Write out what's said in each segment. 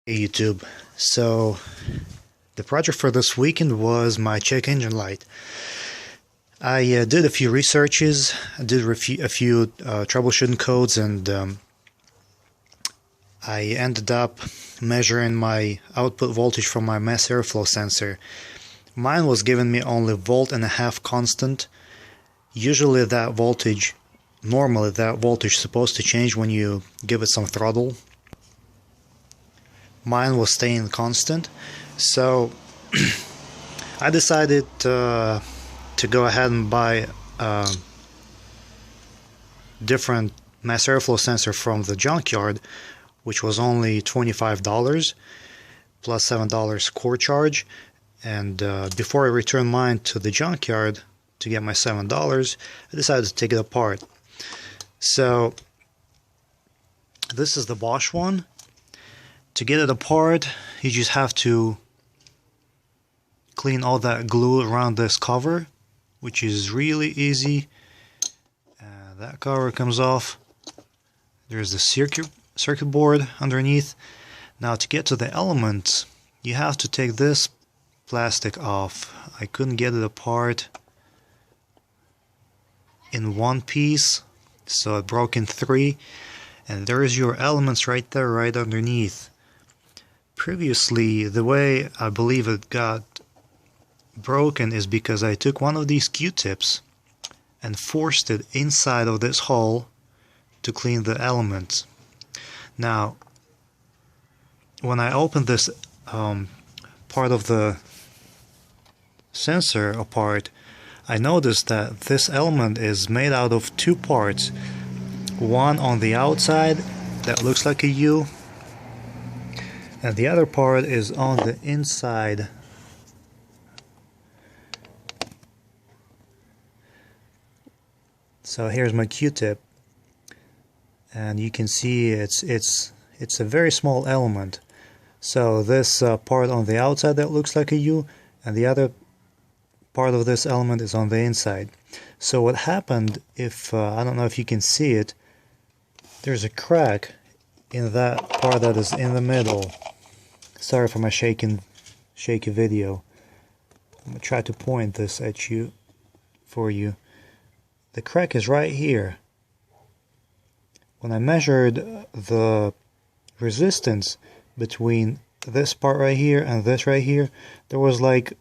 Hey YouTube. So the project for this weekend was my check engine light. I did a few researches, I did a few troubleshooting codes, and I ended up measuring my output voltage from my mass airflow sensor. Mine was giving me only 1.5 volt constant. Normally that voltage is supposed to change when you give it some throttle. Mine was staying constant, so I decided to go ahead and buy a different mass airflow sensor from the junkyard, which was only $25 plus $7 core charge. And before I returned mine to the junkyard to get my $7, I decided to take it apart. So this is the Bosch one. To get it apart, you just have to clean all that glue around this cover, which is really easy. That cover comes off. There's the circuit board underneath. Now to get to the elements, you have to take this plastic off. I couldn't get it apart in one piece, so it broke in three. And there's your elements right there, right underneath. Previously, the way I believe it got broken is because I took one of these Q-tips and forced it inside of this hole to clean the elements. Now, when I opened this part of the sensor apart, I noticed that this element is made out of two parts. One on the outside that looks like a U, and the other part is on the inside. So here's my Q-tip, and you can see it's a very small element. So this part on the outside that looks like a U, and the other part of this element is on the inside. So what happened, if I don't know if you can see it, there's a crack in that part that is in the middle. Sorry for my shaky video. I'm gonna try to point this at you for you. The crack is right here. When I measured the resistance between this part right here and this right here, there was like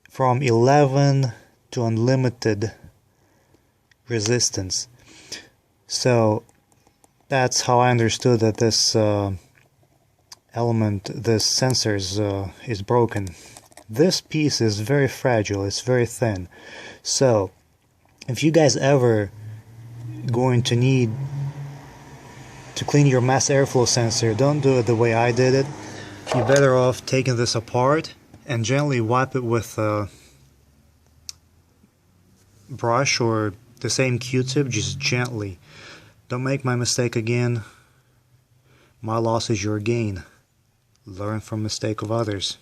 from 11 to unlimited resistance. So that's how I understood that this this sensor is broken. This piece is very fragile, it's very thin. So if you guys ever going to need to clean your mass airflow sensor, don't do it the way I did it. You're better off taking this apart and gently wipe it with a brush or the same Q-tip, just gently. Don't make my mistake again. My loss is your gain. Learn from mistake of others.